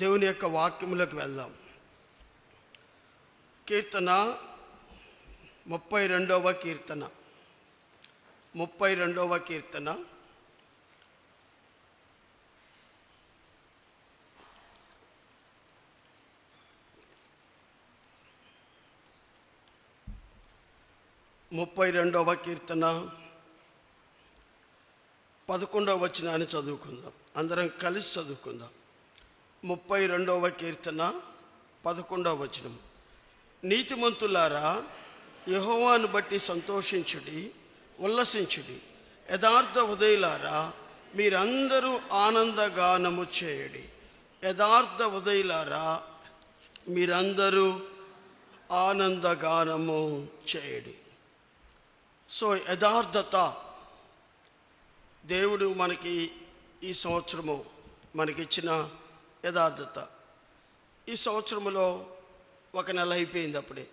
దేవుని యొక్క వాక్యములకు వెళ్దాం. కీర్తన 32వ కీర్తన 32వ కీర్తన 32వ కీర్తన 11వ వచనాన్ని చదువుకుందాం. అందరం కలిసి చదువుకుందాం. 32వ కీర్తన 11వ వచనం. నీతిమంతులారా, యెహోవాను బట్టి సంతోషించుడి, ఉల్లసించుడి. యథార్థ హృదయులారా, మీరందరూ ఆనందగానము చేయడి. యథార్థ హృదయులారా, మీరందరూ ఆనందగానము చేయడి. సో యథార్థత, దేవుడు మనకి ఈ సంవత్సరము మనకిచ్చిన యథార్థత. ఈ సంవత్సరములో ఒక నెల అయిపోయింది. అప్పుడే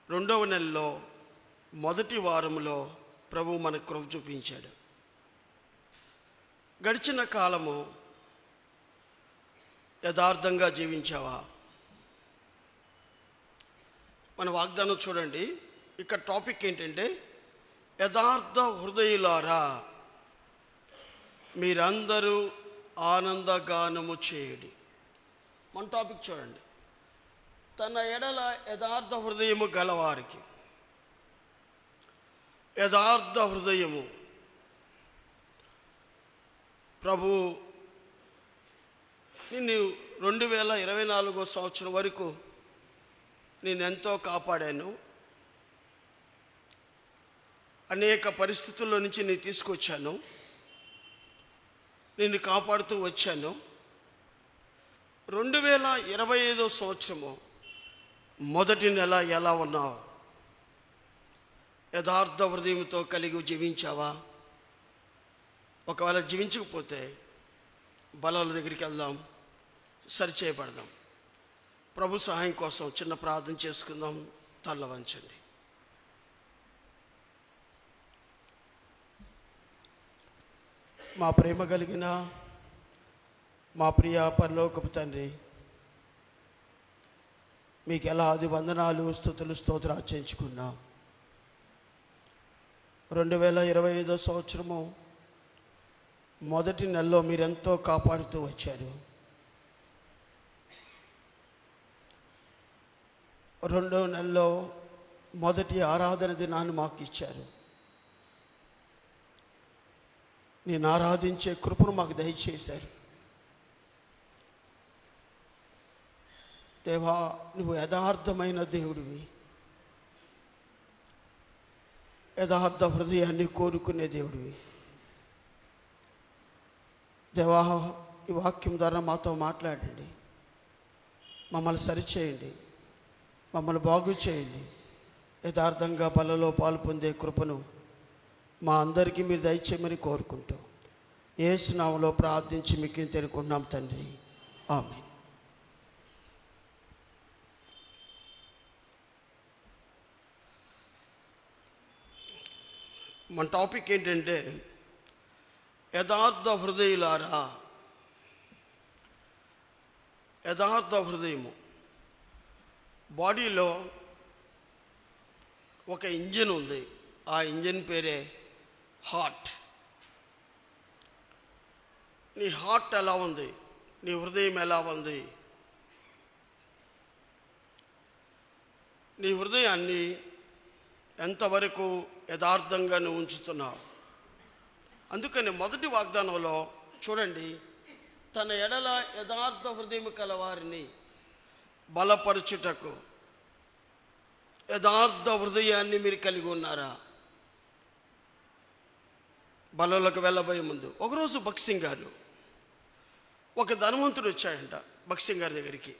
రెండవ నెలలో మొదటి వారములో ప్రభువు మనకు కృప చూపించాడు. గడిచిన కాలము యథార్థంగా జీవించావా? మన వాగ్దానం చూడండి. ఇక్కడ టాపిక్ ఏంటంటే, యథార్థ హృదయులారా, మీరందరూ ఆనందగానము చేయడి. మన టాపిక్ చూడండి. తన ఎడల యథార్థ హృదయము గలవారికి. యథార్థ హృదయము. ప్రభు నిన్ను 2024 సంవత్సరం వరకు నేను ఎంతో కాపాడాను. అనేక పరిస్థితుల్లో నుంచి నేను తీసుకొచ్చాను, నిన్ను కాపాడుతూ వచ్చాను. 2025 సంవత్సరము మొదటి నెల ఎలా ఉన్నావు? యథార్థ హృదయంతో కలిగి జీవించావా? ఒకవేళ జీవించకపోతే బలాల దగ్గరికి వెళ్దాం, సరిచేయబడదాం. ప్రభు సహాయం కోసం చిన్న ప్రార్థన చేసుకుందాం. తల్ల వంచండి. మా ప్రేమ కలిగిన మా ప్రియ పరలోకపు తండ్రి, మీకు ఎలా వందనాలు, స్తుతులు, స్తోత్రాలు చేయించుకున్నాం. 2025 సంవత్సరము మొదటి నెలలో మీరెంతో కాపాడుతూ వచ్చారు. రెండవ నెలలో మొదటి ఆరాధన దినాన్ని మాకు ఇచ్చారు. నేను ఆరాధించే కృపను మాకు దయచేశారు. దేవా, నువ్వు యథార్థమైన దేవుడివి. యథార్థ హృదయాన్ని కోరుకునే దేవుడివి. దేవా, ఈ వాక్యం ద్వారా మాతో మాట్లాడండి. మమ్మల్ని సరిచేయండి, మమ్మల్ని బాగు చేయండి. యథార్థంగా బలలో పాలు పొందే కృపను మా అందరికీ మీరు దయచేయమని కోరుకుంటూ యేసు నామములో ప్రార్థించి మీకు తెలుసుకుంటున్నాం తండ్రి. ఆమేన్. మన టాపిక్ ఏంటంటే, యథార్థ హృదయులారా. యథార్థ హృదయము. బాడీలో ఒక ఇంజిన్ ఉంది. ఆ ఇంజిన్ పేరే హార్ట్. నీ హార్ట్ ఎలా ఉంది? నీ హృదయం ఎలా ఉంది? నీ హృదయాన్ని ఎంతవరకు యథార్థంగా నువ్వు ఉంచుతున్నావు? అందుకని మొదటి వాగ్దానంలో చూడండి, తన ఎడల యథార్థ హృదయం కలవారిని బలపరచుటకు. యథార్థ హృదయాన్ని మీరు కలిగి ఉన్నారా? బలంలోకి వెళ్ళబోయే ముందు ఒకరోజు భక్సింగ్ గారు, ఒక ధనవంతుడు వచ్చాయంట భక్సింగ్ గారి దగ్గరికి.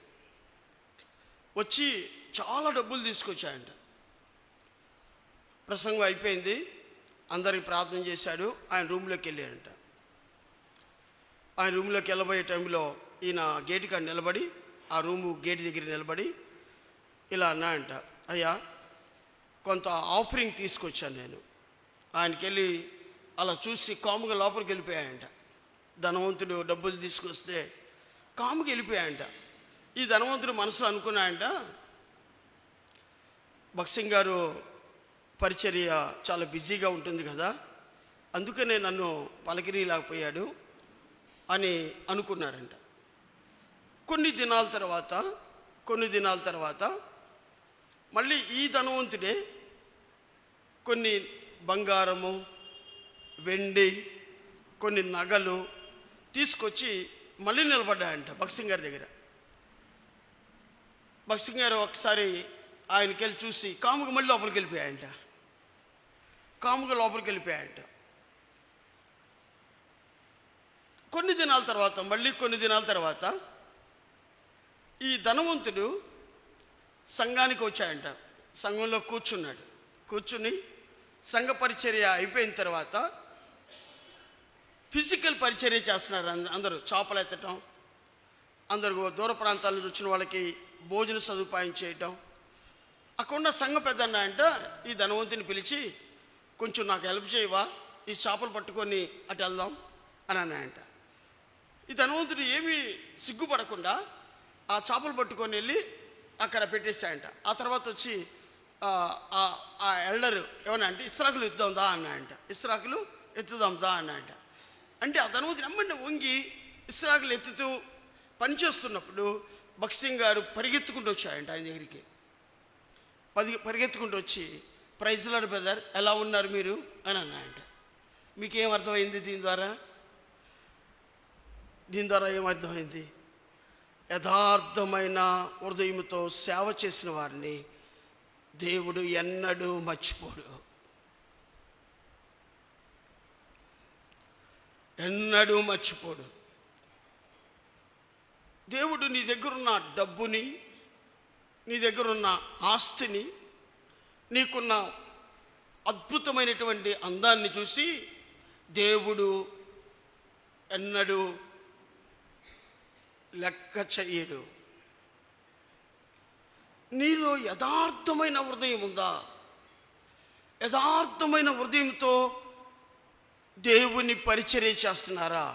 వచ్చి చాలా డబ్బులు తీసుకొచ్చాయంట. ప్రసంగం అయిపోయింది, అందరికి ప్రార్థన చేశాడు. ఆయన రూమ్లోకి వెళ్ళాడంట. ఆయన రూమ్లోకి వెళ్ళబోయే టైంలో ఈయన గేటు కాడ నిలబడి, ఆ రూము గేటు దగ్గర నిలబడి ఇలా అన్నాయంట, అయ్యా కొంత ఆఫరింగ్ తీసుకొచ్చాను నేను. ఆయనకి వెళ్ళి అలా చూసి కాముగా లోపలికి వెళ్ళిపోయాయంట. ధనవంతుడు డబ్బులు తీసుకొస్తే కాముకి వెళ్ళిపోయాయంట. ఈ ధనవంతుడు మనసులో అనుకున్నాయంట, భక్సింగ్ గారు పరిచర్య చాలా బిజీగా ఉంటుంది కదా, అందుకనే నన్ను పలకరీలేకపోయాడు అని అనుకున్నాడంట. కొన్ని దినాల తర్వాత మళ్ళీ ఈ ధనవంతుడే కొన్ని బంగారము, వెండి, కొన్ని నగలు తీసుకొచ్చి మళ్ళీ నిలబడ్డాయంట భక్సింగ్ గారి దగ్గర. భక్సింగ్ గారు ఒకసారి ఆయనకెళ్ళి చూసి కాముగా మళ్ళీ లోపలికి వెళ్ళిపోయాయంట. కొన్ని దినాల తర్వాత ఈ ధనవంతుడు సంఘానికి వచ్చాయంట. సంఘంలో కూర్చుని సంఘ పరిచర్య అయిపోయిన తర్వాత ఫిజికల్ పరిచర్య చేస్తున్నారు. అందరూ చేపలు ఎత్తటం, అందరూ దూర ప్రాంతాల నుంచి వచ్చిన వాళ్ళకి భోజన సదుపాయం చేయటం. అక్కడున్న సంఘ పెద్దన్న అంట ఈ ధనవంతుని పిలిచి, కొంచెం నాకు హెల్ప్ చేయవా, ఈ చేపలు పట్టుకొని అటు వెళ్దాం అని అన్నాయంట. ఈ ధనవంతుడు ఏమీ సిగ్గుపడకుండా ఆ చేపలు పట్టుకొని వెళ్ళి అక్కడ పెట్టేశాయంట. ఆ తర్వాత వచ్చి ఆ ఎల్డరు ఏమన్నా అంటే ఇస్రాకులు ఎత్తుదాందా అన్నాయంట. ఇస్రాకులు ఎత్తుదాందా అన్నాయంట. అంటే ఆ ధనవంతుడు అమ్మండి వంగి ఇస్రాకులు ఎత్తుతూ పనిచేస్తున్నప్పుడు భక్సింగ్ గారు పరిగెత్తుకుంటూ వచ్చాయంట ఆయన దగ్గరికి. పరిగెత్తుకుంటూ వచ్చి, ప్రైజ్ లార్డ్ బ్రదర్, ఎలా ఉన్నారు మీరు అని అన్నాయంట. మీకేం అర్థమైంది దీని ద్వారా ఏమర్థమైంది? యథార్థమైన హృదయంతో సేవ చేసిన వారిని దేవుడు ఎన్నడూ మర్చిపోడు. దేవుడు నీ దగ్గరున్న డబ్బుని, నీ దగ్గరున్న ఆస్తిని, నీకున్న అద్భుతమైనటువంటి అందాన్ని చూసి దేవుడు ఎన్నడూ లెక్క చెయ్యడు. నీలో యథార్థమైన హృదయం ఉందా? యథార్థమైన హృదయంతో దేవుని పరిచర్య చేస్తున్నారా?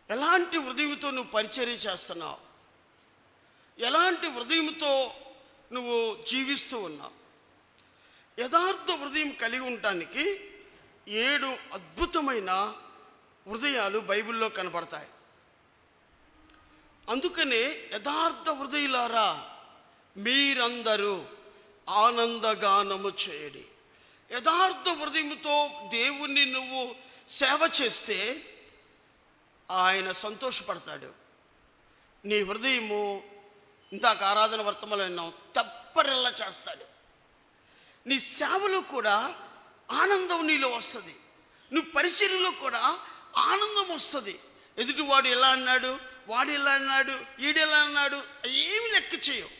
ఎలాంటి హృదయంతో నువ్వు పరిచర్య చేస్తున్నావు? ఎలాంటి హృదయంతో నువ్వు జీవిస్తూ ఉన్నావు? యథార్థ హృదయం కలిగి ఉండటానికి 7 అద్భుతమైన హృదయాలు బైబిల్లో కనపడతాయి. అందుకనే యథార్థ హృదయులారా మీరందరూ ఆనందగానము చేయడి. యథార్థ హృదయంతో దేవుణ్ణి నువ్వు సేవ చేస్తే ఆయన సంతోషపడతాడు. నీ హృదయము, ఇందాక ఆరాధన వర్తమానంలో విన్నాం, తప్పరెల్లా చేస్తాడు. నీ సేవలో కూడా ఆనందం నీలో వస్తుంది. నువ్వు పరిచర్యలో కూడా ఆనందం వస్తుంది. ఎదుటివాడు ఎలా అన్నాడు, వాడు ఎలా అన్నాడు, ఈడెలా అన్నాడు, ఏమి లెక్క చేయవు.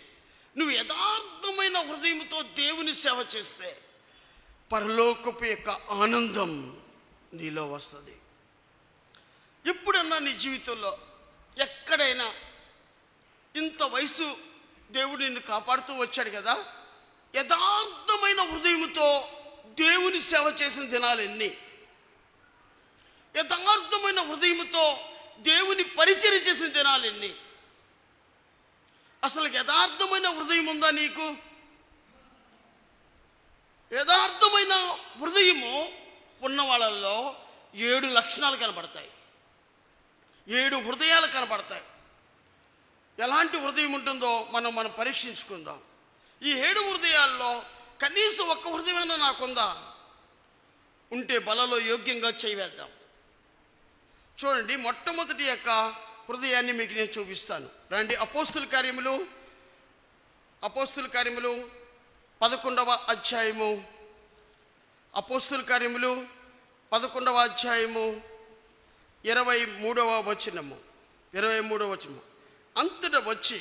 నువ్వు యథార్థమైన హృదయంతో దేవుని సేవ చేస్తే పరలోకపు యొక్క ఆనందం నీలో వస్తుంది. ఎప్పుడన్నా నీ జీవితంలో ఎక్కడైనా ఇంత వయసు దేవుడు నిన్ను కాపాడుతూ వచ్చాడు కదా, యథార్థమైన హృదయంతో దేవుని సేవ చేసిన దినాలు ఎన్ని? యథార్థమైన హృదయంతో దేవుని పరిచర్య చేసిన దినాలు ఎన్ని? అసలు యథార్థమైన హృదయం ఉందా నీకు? యథార్థమైన హృదయము ఉన్న వాళ్ళల్లో 7 లక్షణాలు కనపడతాయి, 7 హృదయాలు కనపడతాయి. ఎలాంటి హృదయం ఉంటుందో మనం పరీక్షించుకుందాం. ఈ 7 హృదయాల్లో కనీసం ఒక్క హృదయమైనా నాకుందా? ఉంటే బలలో యోగ్యంగా చేయవేద్దాం. చూడండి, మొట్టమొదటి యొక్క హృదయాన్ని మీకు నేను చూపిస్తాను. రండి, అపోస్తుల కార్యములు 11వ అధ్యాయము. అపోస్తుల కార్యములు 11వ అధ్యాయము 23వ వచనము. అంతటా వచ్చి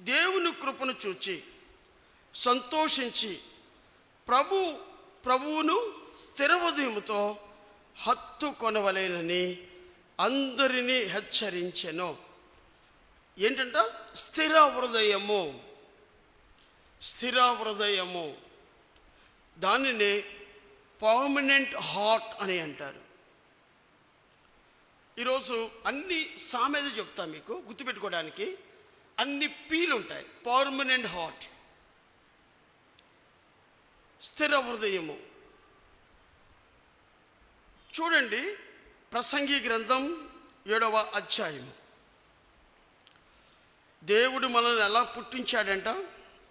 దేవుని కృపను చూచి సంతోషించి ప్రభువును స్థిర హృదయముతో హత్తుకొనవలెనని అందరినీ హెచ్చరించెను. ఏంటంట? స్థిర హృదయము. దానిని పర్మనెంట్ హార్ట్ అని అంటారు. ఈరోజు అన్ని సామెత చెప్తా మీకు గుర్తుపెట్టుకోవడానికి. అన్ని పీలు ఉంటాయి. పర్మనెంట్ హార్ట్, స్థిర హృదయము. చూడండి, ప్రసంగి గ్రంథం 7వ అధ్యాయము. దేవుడు మనల్ని ఎలా పుట్టించాడంట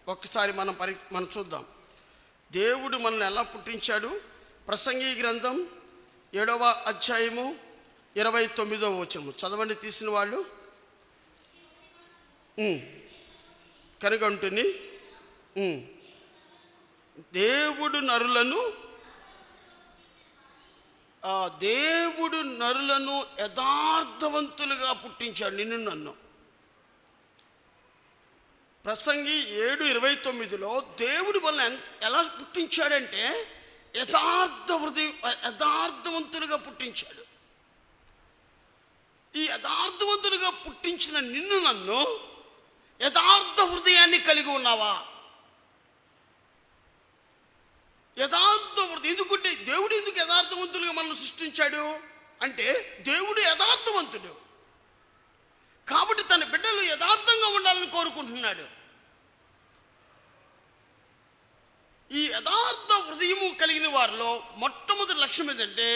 ఒక్కసారి మనం చూద్దాం. దేవుడు మనల్ని ఎలా పుట్టించాడు? ప్రసంగి గ్రంథం 7వ అధ్యాయము 29వ వచనము చదవండి తీసిన వాళ్ళు. కనుగొంటుని దేవుడు నరులను యథార్థవంతులుగా పుట్టించాడు, నిన్ను నన్ను. ప్రసంగి 7:29లో దేవుడు మనల్ని ఎలా పుట్టించాడంటే యథార్థవంతులుగా పుట్టించాడు. ఈ యథార్థవంతులుగా పుట్టించిన నిన్ను నన్ను యథార్థ హృదయాన్ని కలిగి ఉన్నావా? యథార్థ హృదయం. ఎందుకంటే దేవుడు ఎందుకు యథార్థవంతులుగా మనల్ని సృష్టించాడు అంటే దేవుడు యథార్థవంతుడు కాబట్టి తన బిడ్డలు యథార్థంగా ఉండాలని కోరుకుంటున్నాడు. ఈ యథార్థ హృదయము కలిగిన వారిలో మొట్టమొదటి లక్ష్యం ఏంటంటే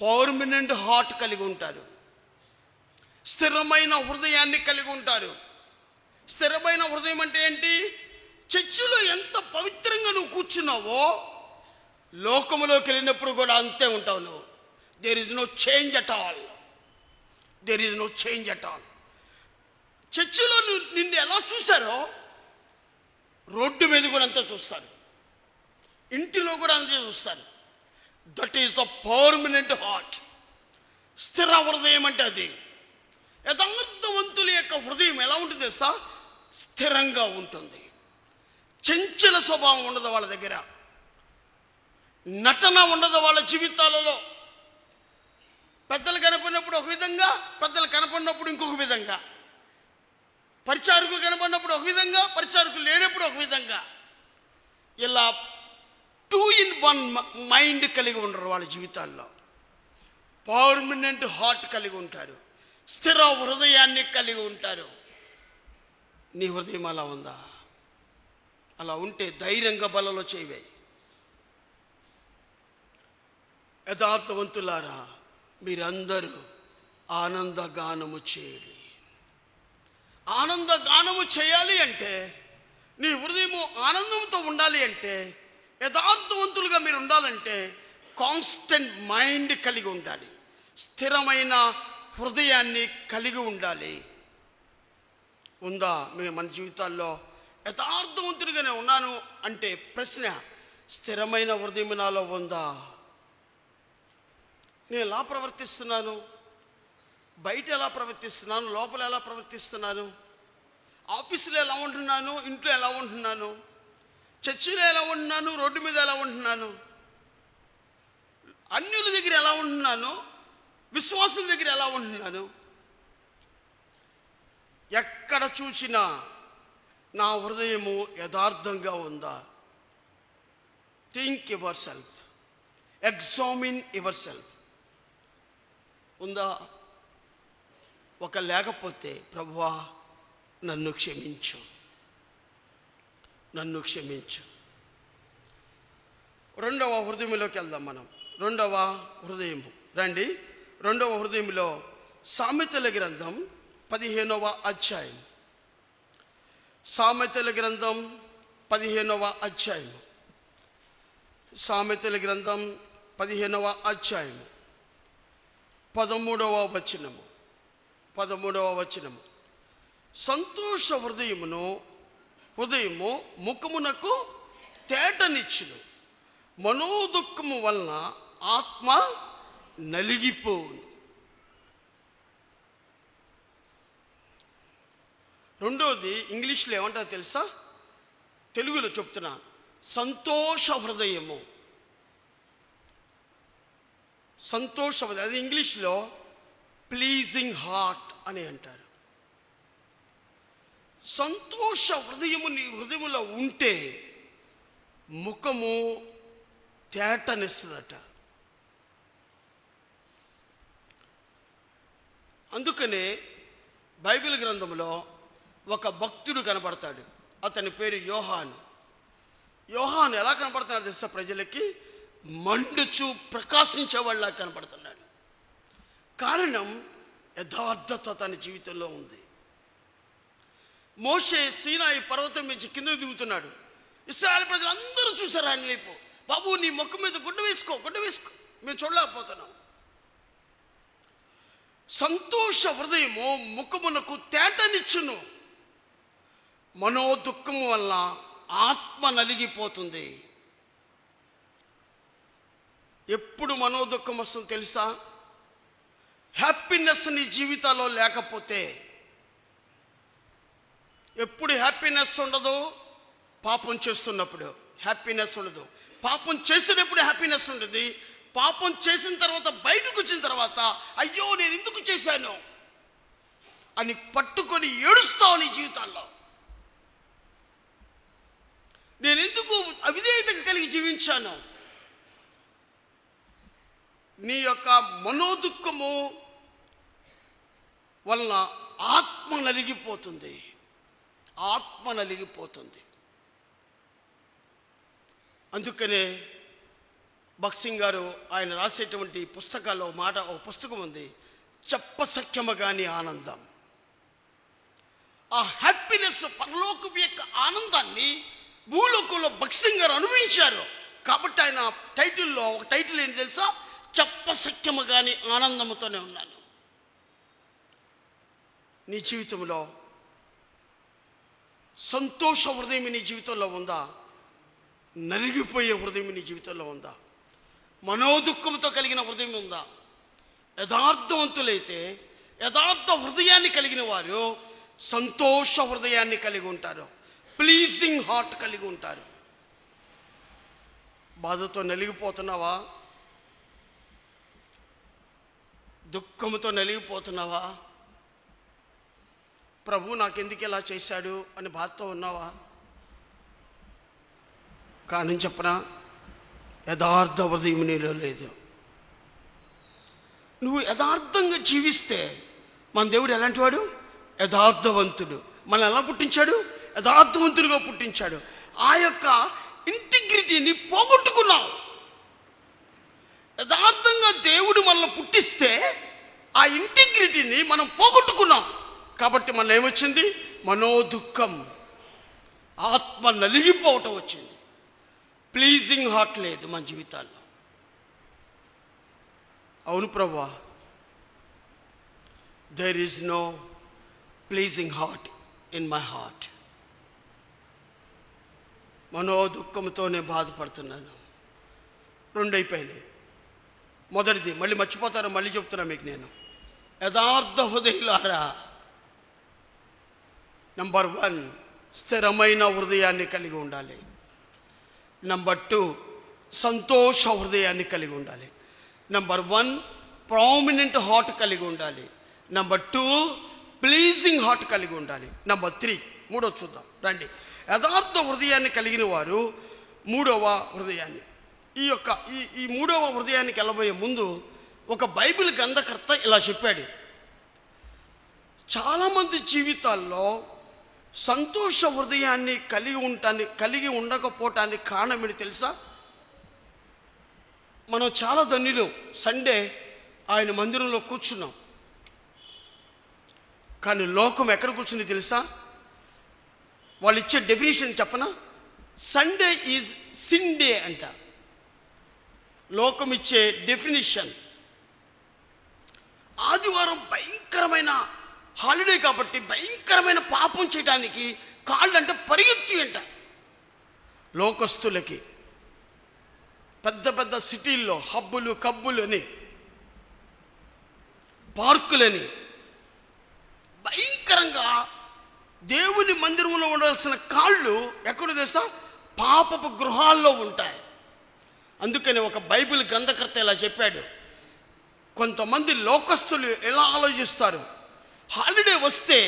పర్మనెంట్ హార్ట్ కలిగి ఉంటారు, స్థిరమైన హృదయాన్ని కలిగి ఉంటారు. స్థిరమైన హృదయం అంటే ఏంటి? చర్చిలో ఎంత పవిత్రంగా నువ్వు కూర్చున్నావో లోకములోకి వెళ్ళినప్పుడు కూడా అంతే ఉంటావు నువ్వు. There is no change at all. చర్చిలో నిన్ను ఎలా చూశారో రోడ్డు మీద కూడా అంతే చూస్తారు, ఇంటిలో కూడా అంతే చూస్తారు. That is the permanent heart. స్థిర హృదయం అంటే అది. యథార్థవంతుల యొక్క హృదయం ఎలా ఉంటుంది తెలుసా? స్థిరంగా ఉంటుంది. చంచల స్వభావం ఉండదు వాళ్ళ దగ్గర, నటన ఉండదు వాళ్ళ జీవితాలలో. పెద్దలు కనపడినప్పుడు ఒక విధంగా, పెద్దలు కనపడినప్పుడు ఇంకొక విధంగా, పరిచారకులు కనపడినప్పుడు ఒక విధంగా, పరిచారకులు లేనప్పుడు ఒక విధంగా, ఇలా 2 in 1 మైండ్ కలిగి ఉండరు వాళ్ళ జీవితాల్లో. పర్మనెంట్ హార్ట్ కలిగి ఉంటారు, స్థిర హృదయాన్ని కలిగి ఉంటారు. నీ హృదయం అలా ఉందా? అలా ఉంటే ధైర్యంగా బలలో చేయవేయి. యథార్థవంతులారా, మీరందరూ ఆనందగానము చేయండి. ఆనందగానము చేయాలి అంటే, నీ హృదయము ఆనందంతో ఉండాలి అంటే, యథార్థవంతులుగా మీరు ఉండాలంటే కాన్స్టెంట్ మైండ్ కలిగి ఉండాలి, స్థిరమైన హృదయాన్ని కలిగి ఉండాలి. ఉందా మన జీవితాల్లో? యథార్థవంతుడిగానే ఉన్నాను అంటే ప్రశ్న, స్థిరమైన హృదయం నాలో ఉందా? నేను ఎలా ప్రవర్తిస్తున్నాను? బయట ఎలా ప్రవర్తిస్తున్నాను? లోపల ఎలా ప్రవర్తిస్తున్నాను? ఆఫీసులో ఎలా ఉంటున్నాను? ఇంట్లో ఎలా ఉంటున్నాను? చర్చిలో ఎలా ఉంటున్నాను? రోడ్డు మీద ఎలా ఉంటున్నాను? అన్యుల దగ్గర ఎలా ఉంటున్నాను? విశ్వాసుల దగ్గర ఎలా ఉంటున్నాను? ఎక్కడ చూసినా నా హృదయము యథార్థంగా ఉందా? Think your self, examine your self. ఉందా? లేకపోతే ప్రభువా నన్ను క్షమించు. రెండవ హృదయంలోకి వెళ్దాం మనం. రెండవ హృదయము రండి. రెండవ హృదయంలో సామెతల గ్రంథం 15వ అధ్యాయం. సామెతల గ్రంథం 15వ అధ్యాయం. సామెతల గ్రంథం 15వ అధ్యాయం 13వ వచనము. సంతోష హృదయము ముఖమునకు తేటనిచ్చును, మనోదుఃఖము వలన ఆత్మ నలిగిపోవును. రెండోది ఇంగ్లీష్లో ఏమంటారో తెలుసా? తెలుగులో చెప్తున్నా, సంతోష హృదయము. అది ఇంగ్లీష్లో ప్లీజింగ్ హార్ట్ అని అంటారు. సంతోష హృదయము నీ హృదయములో ఉంటే ముఖము తేటనిస్తుందట. అందుకనే బైబిల్ గ్రంథంలో ఒక భక్తుడు కనబడతాడు. అతని పేరు యోహాను. యోహాను ఎలా కనపడుతున్నాడు తెలుసా? ప్రజలకి మండుచు ప్రకాశించేవాళ్ళ కనపడుతున్నాడు. కారణం యథార్థత తన జీవితంలో ఉంది. మోషే సీనాయి పర్వతం నుంచి కిందకు దిగుతున్నాడు. ఇశ్రాయేలు ప్రజలందరూ చూశారు ఆయన వైపు. బాబు, నీ ముఖం మీద గుడ్డ వేసుకో, మేము చూడలేకపోతున్నాం. సంతోష హృదయము ముఖమునకు తేటనిచ్చును, మనోదుఃఖము వల్ల ఆత్మ నలిగిపోతుంది. ఎప్పుడు మనోదుఃఖం వస్తుందో తెలుసా? హ్యాపీనెస్ నీ జీవితాల్లో లేకపోతే. ఎప్పుడు హ్యాపీనెస్ ఉండదు? పాపం చేస్తున్నప్పుడు హ్యాపీనెస్ ఉండదు. పాపం చేసినప్పుడు హ్యాపీనెస్ ఉంటుంది. పాపం చేసిన తర్వాత బయటకు వచ్చిన తర్వాత అయ్యో నేను ఎందుకు చేశాను అని పట్టుకొని ఏడుస్తావు నీ జీవితాల్లో. నేను ఎందుకు అవిధేయత కలిగి జీవించాను? నీ యొక్క మనోదుఃఖము వలన ఆత్మ నలిగిపోతుంది. అందుకనే భక్సింగ్ గారు ఆయన రాసేటువంటి పుస్తకాల్లో ఒక పుస్తకం ఉంది, చెప్పసఖ్యము కాని ఆనందం. ఆ హ్యాపీనెస్, పరలోకపు యొక్క ఆనందాన్ని భూలోకంలో భక్సింగ్ గారు అనుభవించారు. కాబట్టి ఆయన టైటిల్లో ఒక టైటిల్ ఏంటి తెలుసా? చెప్పసఖ్యము కాని ఆనందముతోనే ఉన్నాను. నీ జీవితంలో సంతోష హృదయం నీ జీవితంలో ఉందా? నలిగిపోయే హృదయం నీ జీవితంలో ఉందా? మనోదుఃఖంతో కలిగిన హృదయం ఉందా? యథార్థవంతులైతే, యథార్థ హృదయాన్ని కలిగిన వారు సంతోష హృదయాన్ని కలిగి ఉంటారు, ప్లీజింగ్ హార్ట్ కలిగి ఉంటారు. బాధతో నలిగిపోతున్నావా? దుఃఖంతో నలిగిపోతున్నావా? ప్రభు నాకెందుకు ఇలా చేశాడు అని బాధతో ఉన్నావా? కారణం చెప్పనా? యథార్థ హృదయం నీలో లేదు. నువ్వు యథార్థంగా జీవిస్తే మన దేవుడు ఎలాంటి వాడు? యథార్థవంతుడు. మనం ఎలా పుట్టించాడు? యథార్థవంతుడిగా పుట్టించాడు. ఆ యొక్క ఇంటిగ్రిటీని పోగొట్టుకున్నావు. యథార్థంగా దేవుడు మనల్ని పుట్టిస్తే ఆ ఇంటిగ్రిటీని మనం పోగొట్టుకున్నాం. కాబట్టి మన ఏమొచ్చింది? మనోదుఃఖం, ఆత్మ నలిగిపోవటం వచ్చింది. ప్లీజింగ్ హార్ట్ లేదు మన జీవితాల్లో. అవును ప్రభువా, there is no pleasing heart in my heart. మనోదుఃఖంతో నేను బాధపడుతున్నాను. 2 అయిపోయినాయి. మొదటిది మళ్ళీ మర్చిపోతారో మళ్ళీ చెప్తున్నా మీకు నేను. యథార్థ హృదయులారా, నంబర్ 1 స్థిరమైన హృదయాన్ని కలిగి ఉండాలి. నంబర్ 2 సంతోష హృదయాన్ని కలిగి ఉండాలి. నంబర్ 1 ప్రామినెంట్ హార్ట్ కలిగి ఉండాలి. నంబర్ 2 ప్లీజింగ్ హార్ట్ కలిగి ఉండాలి. నంబర్ 3 మూడోది చూద్దాం రండి. యథార్థ హృదయాన్ని కలిగిన వారు మూడవ హృదయాన్ని, ఈ మూడవ హృదయానికి వెళ్ళబోయే ముందు ఒక బైబిల్ గ్రంథకర్త ఇలా చెప్పాడు. చాలామంది జీవితాల్లో సంతోష హృదయాన్ని కలిగి ఉండకపోవటానికి కారణం ఏంటి తెలుసా? మనం చాలా ధన్యులు. సండే ఆయన మందిరంలో కూర్చున్నాం. కానీ లోకం ఎక్కడ కూర్చుంది తెలుసా? వాళ్ళు ఇచ్చే డెఫినేషన్ చెప్పనా? సండే ఈజ్ సిన్ డే అంట. లోకం ఇచ్చే డెఫినేషన్. ఆదివారం భయంకరమైన హాలిడే కాబట్టి భయంకరమైన పాపం చేయడానికి కాళ్ళంటే పరిగెత్తి అంట. లోకస్తులకి పెద్ద పెద్ద సిటీల్లో హబ్బులు కబ్బులని పార్కులని భయంకరంగా దేవుని మందిరంలో ఉండాల్సిన కాళ్ళు ఎక్కడ తెలుసా? పాపపు గృహాల్లో ఉంటాయి. అందుకని ఒక బైబిల్ గ్రంథకర్త ఇలా చెప్పాడు. కొంతమంది లోకస్తులు ఎలా ఆలోచిస్తారు? హాలిడే వస్తే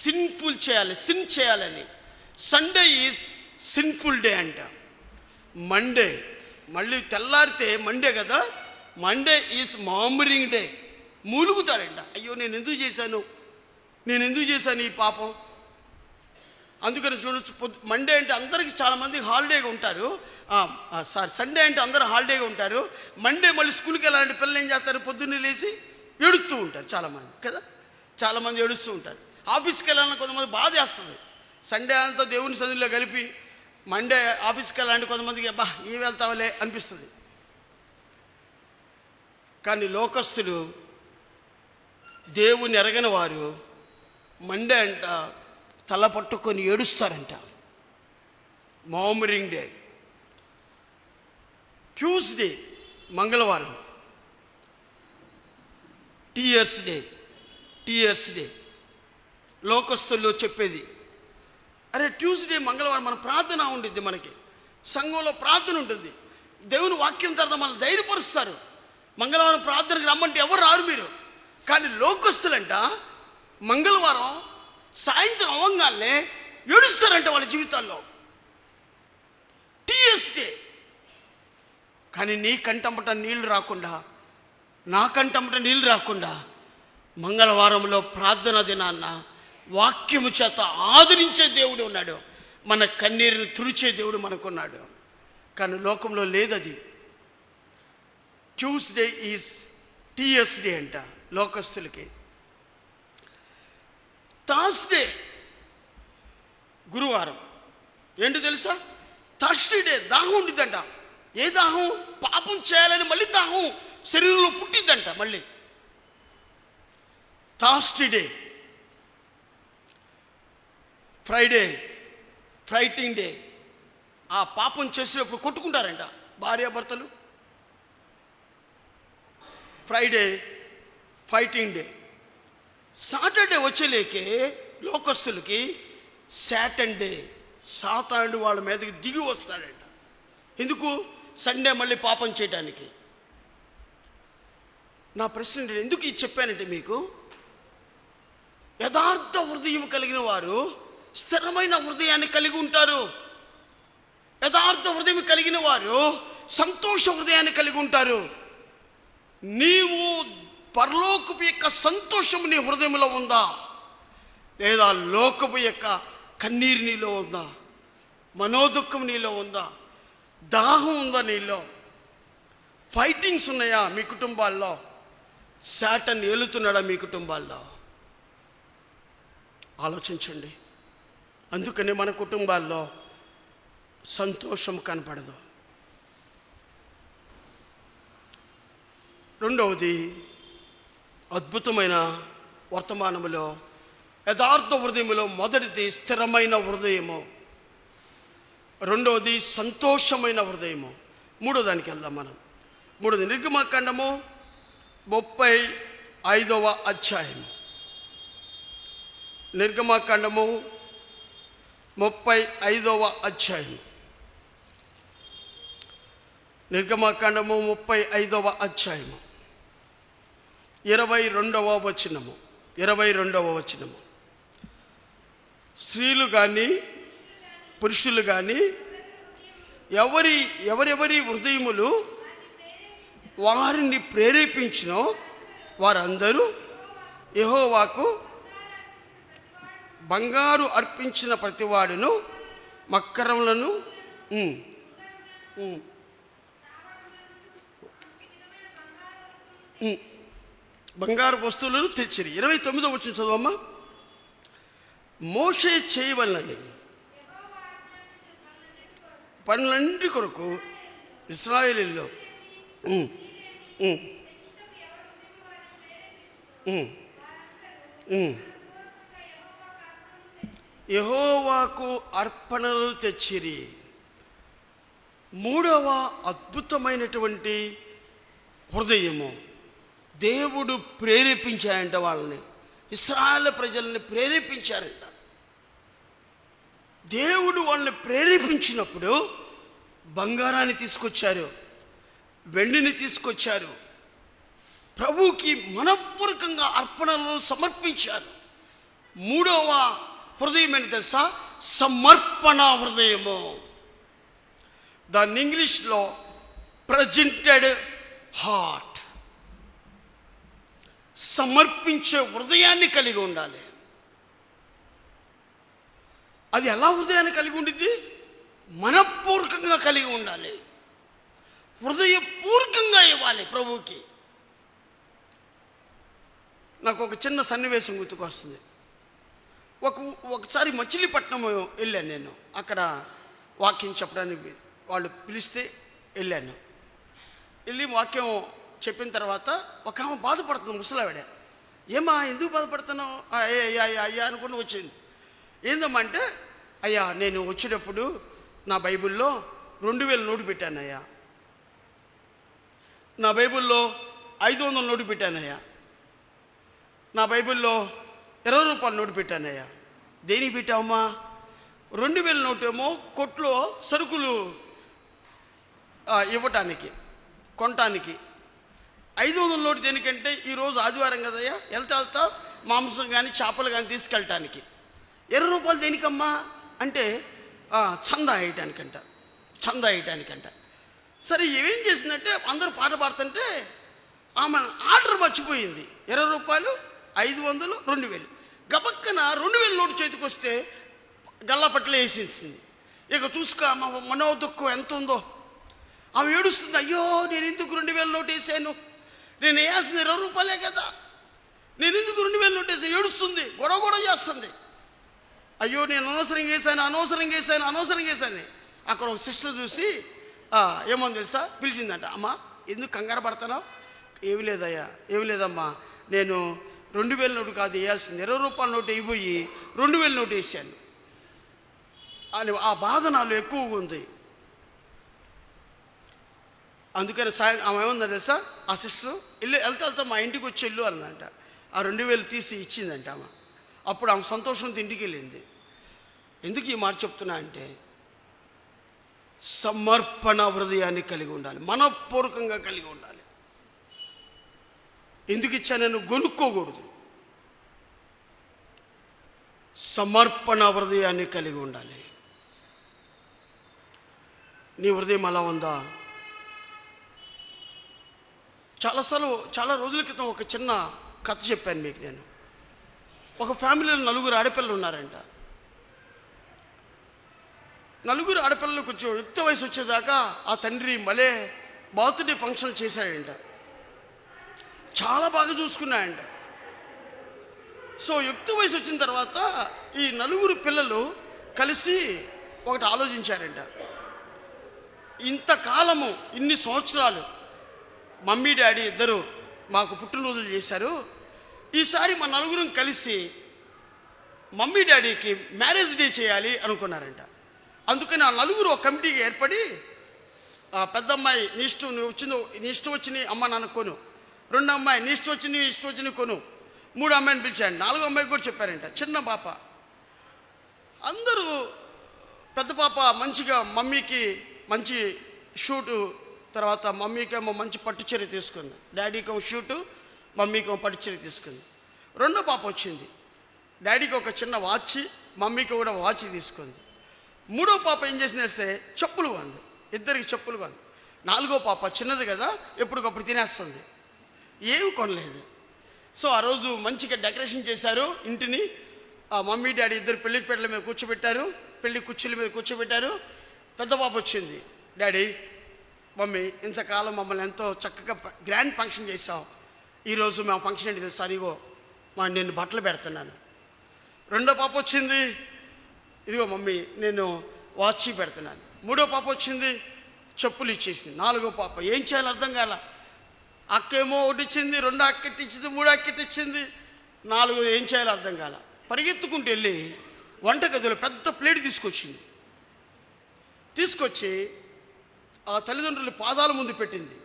సిన్ చేయాలని. సండే ఈజ్ సిన్ఫుల్ డే అంట. మండే మళ్ళీ తెల్లారితే మండే కదా, మండే ఈజ్ మామరింగ్ డే. మూలుగుతారంట, అయ్యో నేను ఎందుకు చేశాను ఈ పాపం. అందుకని చూడొచ్చు, మండే అంటే అందరికీ చాలామంది హాలిడేగా ఉంటారు, సండే అంటే అందరూ హాలిడేగా ఉంటారు. మండే మళ్ళీ స్కూల్కి వెళ్ళాలంటే పిల్లలు ఏం చేస్తారు, పొద్దున్నే లేచి ఏడుస్తూ ఉంటారు చాలామంది కదా, చాలామంది ఏడుస్తూ ఉంటారు. ఆఫీస్కి వెళ్ళాలని కొంతమంది బాధ వేస్తుంది, సండే అంతా దేవుని సన్నిధిలో కలిపి మండే ఆఫీస్కి వెళ్ళాలంటే కొంతమందికి అబ్బా ఏం వెళ్తావులే అనిపిస్తుంది. కానీ లోకస్తులు, దేవుని ఎరగని వారు మండే అంట తల పట్టుకొని ఏడుస్తారంట, మామరింగ్ డే. ట్యూస్డే మంగళవారం, టీయర్స్ డే. లోకస్తుల్లో చెప్పేది, అరే ట్యూస్డే మంగళవారం మన ప్రార్థన ఉంటుంది, మనకి సంఘంలో ప్రార్థన ఉంటుంది, దేవుని వాక్యం తర్వాత మనల్ని ధైర్యపరుస్తారు. మంగళవారం ప్రార్థనకు రమ్మంటే ఎవరు రారు మీరు. కానీ లోకస్తులంట మంగళవారం సాయంత్రం అవ్వగానే ఏడుస్తారంట వాళ్ళ జీవితాల్లో, టీఎస్ డే. కానీ నీ కంటంపట నీళ్ళు రాకుండా, నా కంటంపట నీళ్ళు రాకుండా మంగళవారంలో ప్రార్థన దినాన్న వాక్యము చేత ఆదరించే దేవుడు ఉన్నాడు, మన కన్నీరుని తుడిచే దేవుడు మనకున్నాడు. కానీ లోకంలో లేదది. ట్యూస్డే ఈజ్ టీఎస్ డే అంట లోకస్తులకి. థర్స్డే గురువారం ఏంటి తెలుసా, థర్స్డే డే. దాహం ఉండిద్దంట. ఏ దాహం? పాపం చేయాలని మళ్ళీ దాహం శరీరంలో పుట్టిద్దంట మళ్ళీ. థర్స్డే. Friday fighting day. ఆ పాపం చేసేటప్పుడు కొట్టుకుంటారంట భార్యాభర్తలు. Friday fighting day. సాటర్డే వచ్చేలేకే లోకస్తులకి సాటర్డే, సాతానుడు వాళ్ళ మీదకి దిగి వస్తాడంట. ఎందుకు? సండే మళ్ళీ పాపం చేయడానికి. నా ప్రశ్న ఏంటంటే, ఎందుకు ఇది చెప్పానంటే మీకు, యథార్థ హృదయం కలిగిన వారు స్థిరమైన హృదయాన్ని కలిగి ఉంటారు. యథార్థ హృదయం కలిగిన వారు సంతోష హృదయాన్ని కలిగి ఉంటారు. నీవు పరలోకపు యొక్క సంతోషం నీ హృదయంలో ఉందా, లేదా లోకపు యొక్క కన్నీరు నీలో ఉందా, మనోదుఖం నీలో ఉందా, దాహం ఉందా నీలో, ఫైటింగ్స్ ఉన్నాయా మీ కుటుంబాల్లో, శాటన్ ఏలుతున్నాడా మీ కుటుంబాల్లో? ఆలోచించండి. అందుకని మన కుటుంబాల్లో సంతోషం కనపడదు. రెండవది, అద్భుతమైన వర్తమానములో యథార్థ హృదయములో మొదటిది స్థిరమైన హృదయము, రెండవది సంతోషమైన హృదయము. మూడో దానికి వెళ్దాం మనం. మూడోది నిర్గమకాండము 35వ అధ్యాయము. నిర్గమకాండము 35వ అధ్యాయము. నిర్గమకాండము 35వ అధ్యాయము 22వ వచనము. 22వ వచనము. స్త్రీలు కానీ పురుషులు కానీ ఎవరెవరి హృదయములు వారిని ప్రేరేపించినో వారందరూ యెహోవాకు బంగారు అర్పించిన ప్రతివాడును మకరములను బంగారు వస్తువులను తెచ్చిరి. 29వ వచనం చదవమ్మా. మోషే చేయవలనని పనులన్నిటి కొరకు ఇశ్రాయేలీయుల్లో యెహోవాకు అర్పణలు తెచ్చిరి. మూడవ అద్భుతమైనటువంటి హృదయము, దేవుడు ప్రేరేపించారంట వాళ్ళని, ఇశ్రాయేలు ప్రజల్ని ప్రేరేపించారంట. దేవుడు వాళ్ళని ప్రేరేపించినప్పుడు బంగారాన్ని తీసుకొచ్చారు, వెండిని తీసుకొచ్చారు, ప్రభువుకి మనపూర్వకంగా అర్పణలను సమర్పించారు. మూడవ హృదయం ఏంటి తెలుసా? సమర్పణ హృదయము. దాన్ని ఇంగ్లీష్లో ప్రజెంటెడ్ హార్ట్, సమర్పించే హృదయాన్ని కలిగి ఉండాలి. అది ఎలా హృదయాన్ని కలిగి ఉండిద్ది? మనపూర్వకంగా కలిగి ఉండాలి, హృదయపూర్వకంగా ఇవ్వాలి ప్రభువుకి. నాకు ఒక చిన్న సన్నివేశం గుర్తుకొస్తుంది. ఒకసారి మచిలీపట్నం వెళ్ళాను నేను. అక్కడ వాక్యం చెప్పడానికి వాళ్ళు పిలిస్తే వెళ్ళాను. వెళ్ళి వాక్యం చెప్పిన తర్వాత ఒక ఆమె బాధపడుతుంది, ముసలావిడ. ఏమా ఎందుకు బాధపడుతున్నావు? అయ్యా అనుకుని వచ్చింది. ఏందమ్మా అంటే, అయ్యా నేను వచ్చేటప్పుడు నా బైబిల్లో 2000 నోటు పెట్టానయ్యా, నా బైబిల్లో 500 నోటు పెట్టానయ్యా, నా బైబిల్లో 20 రూపాయల నోటు పెట్టానయ్యా. దేనికి పెట్టావమ్మా? 2000 నోటు ఏమో కొట్లో సరుకులు ఇవ్వటానికి, కొనటానికి. 500 నోటు దేనికంటే ఈరోజు ఆదివారం కదయ్యా, వెళ్తా మాంసం కానీ చేపలు కానీ తీసుకెళ్ళటానికి. 20 రూపాయలు దేనికమ్మా అంటే చందా వేయటానికంట. సరే ఏమేం చేసిందంటే, అందరూ పాట పాడుతుంటే ఆమె ఆర్డర్ మర్చిపోయింది. 20 రూపాయలు, 500, 2000. గబక్కన 2000 నోటు చేతికి వస్తే గల్లాపట్లో వేసేసింది. ఇక చూసుకో ఆమె మనోదుఖం ఎంత ఉందో. ఆమె ఏడుస్తుంది, అయ్యో నేను ఎందుకు 2000 నోటు వేసాను, నేను వేయాల్సింది 20 రూపాయలే కదా, నేను ఎందుకు 2000 నోటు వేసాను. ఏడుస్తుంది, గొడవ చేస్తుంది. అయ్యో నేను అనవసరంగా వేసాను. అక్కడ ఒక సిస్టర్ చూసి ఏమో తెలుసా పిలిచిందంట. అమ్మా ఎందుకు కంగారు పడుతున్నావు? ఏమి లేదమ్మా, నేను 2000 నోటు కాదు వేయాల్సింది, 20 రూపాయల నోటు అయిపోయి 2000 నోటు వేసాను అని ఆ బాధ నాలో ఎక్కువగా ఉంది. అందుకని ఆమె ఏమందంటే తెలుసా, ఆ సిస్టర్ వెళ్తా మా ఇంటికి వచ్చి వెళ్ళు అన్నదంట. ఆ 2000 తీసి ఇచ్చిందంట ఆమె. అప్పుడు ఆమె సంతోషంతో ఇంటికి వెళ్ళింది. ఎందుకు ఈ మాట చెప్తున్నా అంటే, సమర్పణ హృదయాన్ని కలిగి ఉండాలి, మనపూర్వకంగా కలిగి ఉండాలి. ఎందుకు ఇచ్చానని గొనుక్కోకూడదు. సమర్పణ హృదయాన్ని కలిగి ఉండాలి. నీ హృదయం అలా ఉందా? చాలా రోజుల క్రితం ఒక చిన్న కథ చెప్పాను మీకు నేను. ఒక ఫ్యామిలీలో 4 ఆడపిల్లలు ఉన్నారంట. 4 ఆడపిల్లలు కొంచెం యుక్త వయసు వచ్చేదాకా ఆ తండ్రి మళ్ళీ బర్త్డే ఫంక్షన్ చేశాడంట. చాలా బాగా చూసుకున్నాయంట. సో యుక్త వయసు వచ్చిన తర్వాత ఈ 4 పిల్లలు కలిసి ఒకటి ఆలోచించారంట. ఇంతకాలము ఇన్ని సంవత్సరాలు మమ్మీ డాడీ ఇద్దరు మాకు పుట్టినరోజులు చేశారు, ఈసారి మా 4 కలిసి మమ్మీ డాడీకి మ్యారేజ్ డే చేయాలి అనుకున్నారంట. అందుకని ఆ 4 ఒక కమిటీగా ఏర్పడి, పెద్దమ్మాయి నీ ఇష్టం వచ్చింది అమ్మ నాన్న కొను, 2 అమ్మాయి నీ ఇష్టం వచ్చింది కొను, 3 అమ్మాయిని పిలిచాడు, 4 అమ్మాయికి కూడా చెప్పారంట. చిన్న పాప అందరూ, పెద్ద పాప మంచిగా మమ్మీకి మంచి షూటు, తర్వాత మమ్మీకేమో మంచి పట్టు చీర తీసుకుంది, డాడీకేమో షూటు, మమ్మీకేమో పట్టు చీర తీసుకుంది. 2వ పాప వచ్చింది, డాడీకి ఒక చిన్న వాచ్, మమ్మీకి కూడా వాచ్ తీసుకుంది. 3వ పాప ఏం చేసిందేస్తే చెప్పులు కొంది, ఇద్దరికి చెప్పులు కొంది. 4వ పాప చిన్నది కదా, ఎప్పటికప్పుడు తినేస్తుంది, ఏమి కొనలేదు. సో ఆ రోజు మంచిగా డెకరేషన్ చేశారు ఇంటిని. ఆ మమ్మీ డాడీ ఇద్దరు పెళ్లి పీటల మీద కూర్చోబెట్టారు, పెళ్లి కుర్చీల మీద కూర్చోబెట్టారు. పెద్ద పాప వచ్చింది, డాడీ మమ్మీ ఇంతకాలం మమ్మల్ని ఎంతో చక్కగా గ్రాండ్ ఫంక్షన్ చేసావు, ఈరోజు మేము ఫంక్షన్ ఏంటి తెలుసా, ఇగో నేను బట్టలు పెడుతున్నాను. 2వ పాప వచ్చింది, ఇదిగో మమ్మీ నేను వాచ్ పెడుతున్నాను. 3వ పాప వచ్చింది, చెప్పులు ఇచ్చేసింది. 4వ పాప ఏం చేయాలో అర్థం కాల. అక్కేమో ఒకటి ఇచ్చింది, 2 అక్కటి ఇచ్చింది, 3 అక్కటి ఇచ్చింది, 4 ఏం చేయాలో అర్థం కాల. పరిగెత్తుకుంటూ వెళ్ళి వంటగదిలో పెద్ద ప్లేట్ తీసుకొచ్చి ఆ తల్లిదండ్రుల పాదాల ముందు పెట్టింది.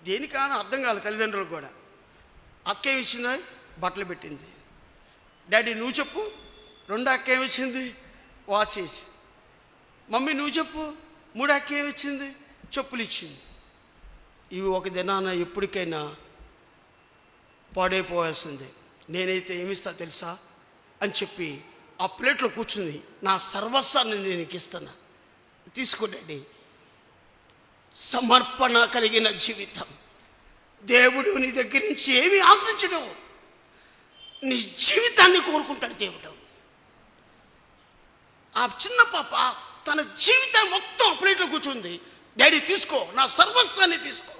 దేనికైనా అర్థం కాదు తల్లిదండ్రులు కూడా. అక్క ఏమి ఇచ్చింది? బట్టలు పెట్టింది. డాడీ నువ్వు చెప్పు. 2 అక్క ఏమి ఇచ్చింది? వాచ్ ఇచ్చింది. మమ్మీ నువ్వు చెప్పు. 3 అక్క ఏమి ఇచ్చింది? చెప్పులు ఇచ్చింది. ఇవి ఒక దినాన ఎప్పటికైనా పాడైపోవాల్సిందే. నేనైతే ఏమిస్తా తెలుసా అని చెప్పి ఆ ప్లేట్లో కూర్చుంది. నా సర్వస్వాన్ని నేను నీకు ఇస్తాను, తీసుకో డాడీ. సమర్పణ కలిగిన జీవితం. దేవుడు నీ దగ్గర నుంచి ఏమి ఆశించడు, నీ జీవితాన్ని కోరుకుంటాడు దేవుడు. ఆ చిన్న పాప తన జీవితాన్ని మొత్తం ప్లేట్లో కూర్చుంది. డాడీ తీసుకో, నా సర్వస్వాన్ని తీసుకో.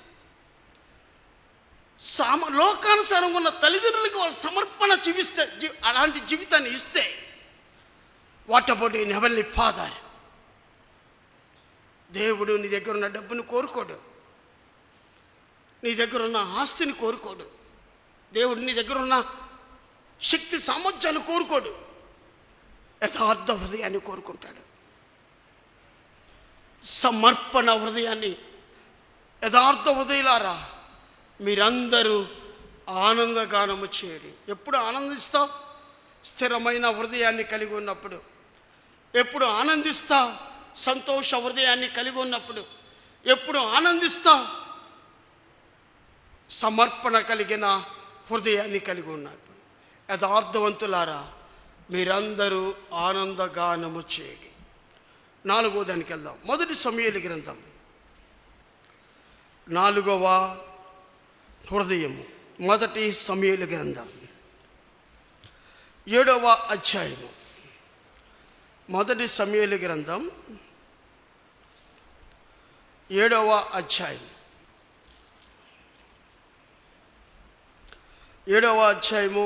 లోకానుసారంగా ఉన్న తల్లిదండ్రులకు వాళ్ళు సమర్పణ జీవిస్తే, అలాంటి జీవితాన్ని ఇస్తే, what about in heavenly father? దేవుడు నీ దగ్గర ఉన్న డబ్బుని కోరుకోడు, నీ దగ్గర ఉన్న ఆస్తిని కోరుకోడు, దేవుడు నీ దగ్గర ఉన్న శక్తి సామర్థ్యాలు కోరుకోడు, యథార్థ హృదయాన్ని కోరుకుంటాడు. సమర్పణ హృదయాన్ని. యథార్థ హృదయాలారా, మీరందరూ ఆనందగానము చేయండి. ఎప్పుడు ఆనందిస్తావు? స్థిరమైన హృదయాన్ని కలిగి ఉన్నప్పుడు. ఎప్పుడు ఆనందిస్తావు? సంతోష హృదయాన్ని కలిగి ఉన్నప్పుడు. ఎప్పుడు ఆనందిస్తావు? సమర్పణ కలిగిన హృదయాన్ని కలిగి ఉన్నప్పుడు. యథార్థవంతులారా, మీరందరూ ఆనందగానము చేయండి. 4వ దానికి వెళ్దాం. మొదటి సమూయేలు గ్రంథం 4వ హృదయము. మొదటి సమూయేలు గ్రంథం 7వ అధ్యాయము. మొదటి సమూయేలు గ్రంథం 7వ అధ్యాయం. 7వ అధ్యాయము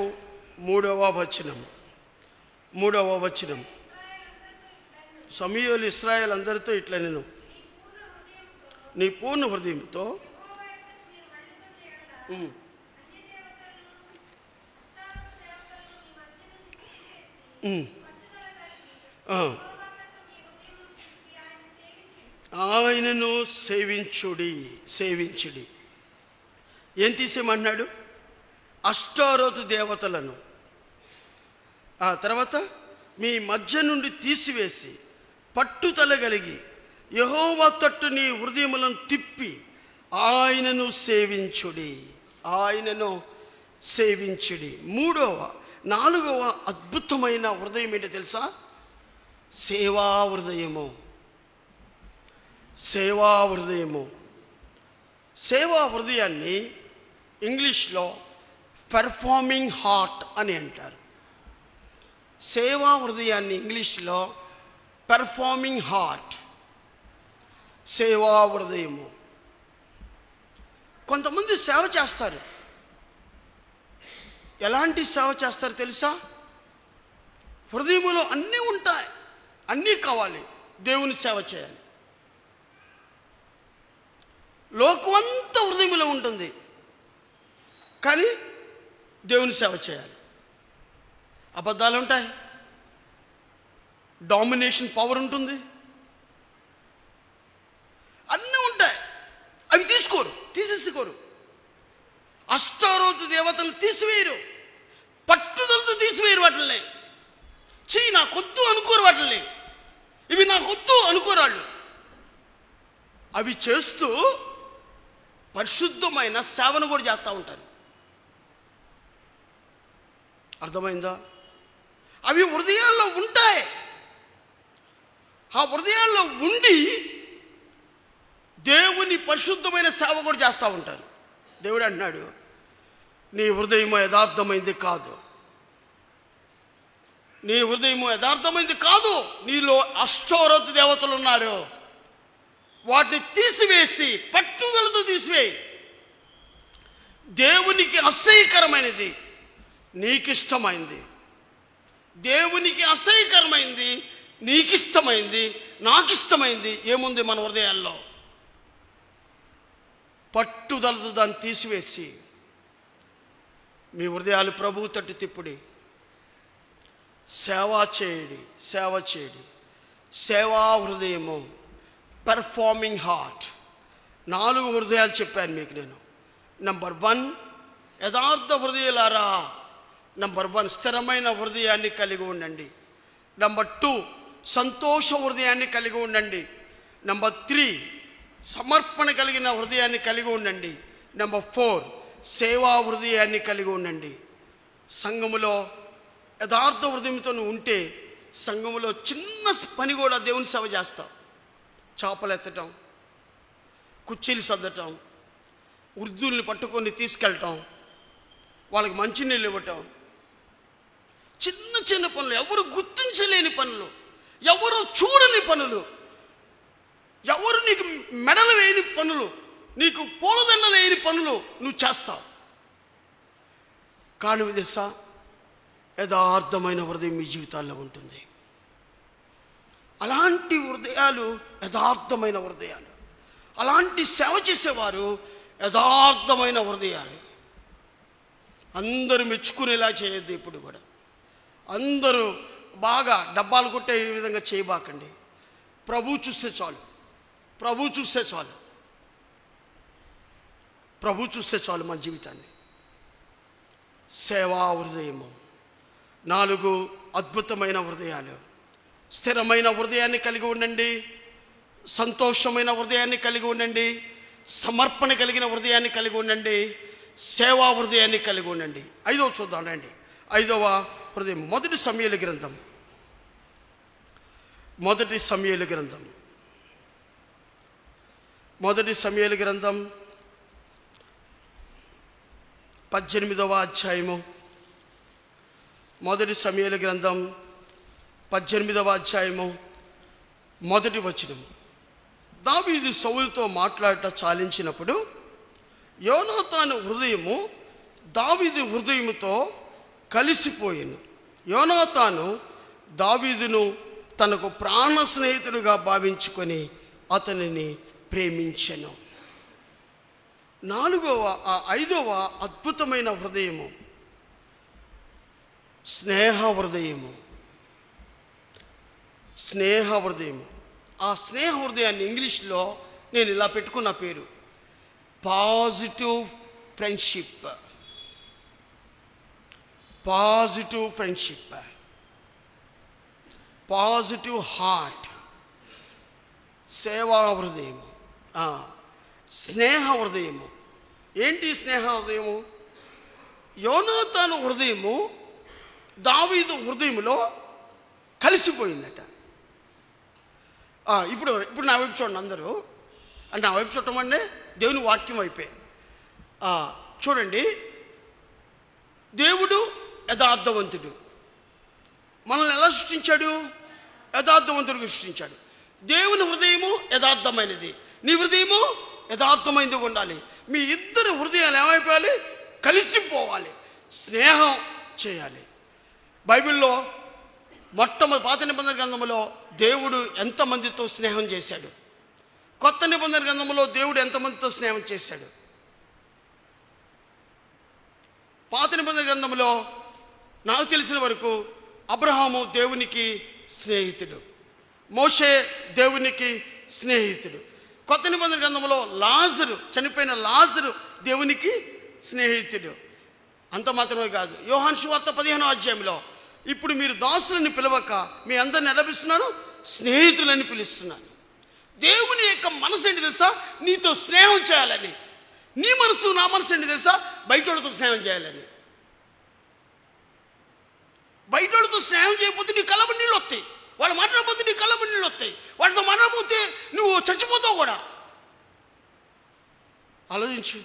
3వ వచనము. 3వ వచనం. సమూయేలు ఇశ్రాయేలు అందరితో ఇట్లా, నేను నీ పూర్ణ హృదయంతో ఆయనను సేవించుడి. ఏం తీసేయమన్నాడు? అష్టారోతు దేవతలను. ఆ తర్వాత మీ మధ్య నుండి తీసివేసి పట్టుదల కలిగి యెహోవా తట్టు నీ హృదయములను తిప్పి ఆయనను సేవించుడి. 4వ అద్భుతమైన హృదయం ఏంటో తెలుసా? సేవా హృదయము. సేవా హృదయాన్ని ఇంగ్లీష్లో పెర్ఫార్మింగ్ హార్ట్ అని అంటారు. సేవా హృదయాన్ని ఇంగ్లీష్లో పెర్ఫార్మింగ్ హార్ట్, సేవా హృదయము. కొంతమంది సేవ చేస్తారు. ఎలాంటి సేవ చేస్తారు తెలుసా? హృదయంలో అన్నీ ఉంటాయి, అన్నీ కావాలి, దేవుని సేవ చేయాలి. లోకమంతా హృదయంలో ఉంటుంది, కానీ దేవుని సేవ చేయాలి. అబద్ధాలు ఉంటాయి, డామినేషన్ పవర్ ఉంటుంది, అన్నీ ఉంటాయి. అవి తీసేసుకోరు. అష్టారోతు దేవతలు తీసివేయరు, పట్టుదలతో తీసివేయరు. వాటిని నాకొద్దు అనుకోరు. వాటిని ఇవి నాకొద్దు అనుకోరాళ్ళు. అవి చేస్తూ పరిశుద్ధమైన సేవను కూడా చేస్తూ ఉంటారు. అర్థమైందా? అవి హృదయాల్లో ఉంటాయి. ఆ హృదయాల్లో ఉండి దేవుని పరిశుద్ధమైన సేవ కూడా చేస్తూ ఉంటారు. దేవుడు అన్నాడు, నీ హృదయము యథార్థమైంది కాదు, నీలో అష్టారోతు దేవతలు ఉన్నారు. వాటిని తీసివేసి పట్టుదలతో తీసివేయి. దేవునికి అసహ్యకరమైనది నీకిష్టమైంది, దేవునికి అసహ్యకరమైంది నీకిష్టమైంది, నాకిష్టమైంది ఏముంది మన హృదయాల్లో? పట్టుదలతో దాన్ని తీసివేసి మీ హృదయాలు ప్రభువు తట్టు తిప్పుడి. సేవ చేయడి. సేవా హృదయము, పెర్ఫార్మింగ్ హార్ట్. 4 హృదయాలు చెప్పాను మీకు నేను. నంబర్ 1, యథార్థ హృదయాలారా. నంబర్ 1, స్థిరమైన హృదయాన్ని కలిగి ఉండండి. నంబర్ 2, సంతోష హృదయాన్ని కలిగి ఉండండి. నంబర్ 3, సమర్పణ కలిగిన హృదయాన్ని కలిగి ఉండండి. నంబర్ 4, సేవా హృదయాన్ని కలిగి ఉండండి. సంఘములో యథార్థ హృదయంతో ఉంటే సంఘములో చిన్న పని కూడా దేవుని సేవ చేస్తావు. చేపలు ఎత్తటం, కుర్చీలు సర్దటం, వృద్ధుల్ని పట్టుకొని తీసుకెళ్ళటం, వాళ్ళకి మంచినీళ్ళు ఇవ్వటం, చిన్న చిన్న పనులు, ఎవరు గుర్తించలేని పనులు, ఎవరు చూడని పనులు, ఎవరు నీకు మెడలు వేయని పనులు, నీకు పూలదండలు వేయని పనులు నువ్వు చేస్తావు. కానీ తెలుసా, యథార్థమైన హృదయం మీ జీవితాల్లో ఉంటుంది. అలాంటి హృదయాలు యథార్థమైన హృదయాలు. అలాంటి సేవ చేసేవారు యథార్థమైన హృదయాలు. అందరూ మెచ్చుకునేలా చేయొద్దు. ఇప్పుడు కూడా అందరూ బాగా డబ్బాలు కొట్టే విధంగా చేయబాకండి. ప్రభు చూస్తే చాలు, ప్రభు చూస్తే చాలు, ప్రభు చూస్తే చాలు మన జీవితాన్ని. సేవా హృదయము. 4 అద్భుతమైన హృదయాలు. స్థిరమైన హృదయాన్ని కలిగి ఉండండి, సంతోషమైన హృదయాన్ని కలిగి ఉండండి, సమర్పణ కలిగిన హృదయాన్ని కలిగి ఉండండి, సేవా హృదయాన్ని కలిగి ఉండండి. 5వ చూద్దాం రండి. 5వ హృదయం. మొదటి సమూయేలు గ్రంథం 18వ అధ్యాయము. మొదటి సమూయేలు గ్రంథం 18వ అధ్యాయము మొదటి వచనం. దావీదు సౌలుతో మాట్లాడట చాలించినప్పుడు యోనాతాను హృదయము దావీదు హృదయముతో కలిసిపోయాను. యోనాతాను దావీదును తనకు ప్రాణ స్నేహితుడిగా భావించుకొని అతనిని ప్రేమించెను. 5వ అద్భుతమైన హృదయము స్నేహ హృదయము. స్నేహ హృదయము. ఆ స్నేహ హృదయాన్ని ఇంగ్లీష్లో నేను ఇలా పెట్టుకున్న పేరు, positive friendship. Positive friendship, positive heart. సేవా హృదయము, స్నేహ హృదయము. ఏంటి స్నేహ హృదయము? యోనాతాను హృదయము దావీదు హృదయములో కలిసిపోయిందట. ఇప్పుడు నా వైపు చూడండి అందరూ. అంటే నా వైపు చూడటం అంటే దేవుని వాక్యం వైపే చూడండి. దేవుడు యథార్థవంతుడు. మనల్ని ఎలా సృష్టించాడు? యథార్థవంతుడిగా సృష్టించాడు. దేవుని హృదయము యథార్థమైనది, నీ హృదయము యథార్థమైనది ఉండాలి. మీ ఇద్దరు హృదయాలు ఏమైపోవాలి? కలిసిపోవాలి, స్నేహం చేయాలి. బైబిల్లో పాత నిబంధన గ్రంథంలో దేవుడు ఎంతమందితో స్నేహం చేశాడు? కొత్త నిబంధన గ్రంథంలో దేవుడు ఎంతమందితో స్నేహం చేశాడు? పాత నిబంధన గ్రంథంలో నాకు తెలిసిన వరకు అబ్రహాము దేవునికి స్నేహితుడు, మోషే దేవునికి స్నేహితుడు. కొత్త నిబంధన గ్రంథంలో చనిపోయిన లాజరు దేవునికి స్నేహితుడు. అంత మాత్రమే కాదు, యోహాను సువార్త 15వ అధ్యాయంలో ఇప్పుడు మీరు దాసులని పిలవక మీ అందరిని ఎలపిస్తున్నాను, స్నేహితులని పిలుస్తున్నాను. దేవుని యొక్క మనసు ఏంటి తెలుసా? నీతో స్నేహం చేయాలని. నీ మనసు నా మనసు ఏంటి తెలుసా? బయట వాళ్ళతో స్నేహం చేయాలని. బయట వాళ్ళతో స్నేహం చేయకపోతే నీ కళ్ళ నీళ్ళు వస్తాయి, వాళ్ళు మాట్లాడకపోతే నీ కళ్ళ నీళ్ళు వస్తాయి, వాళ్ళతో మాట్లాడకపోతే నువ్వు చచ్చిపోతావు కూడా. ఆలోచించు.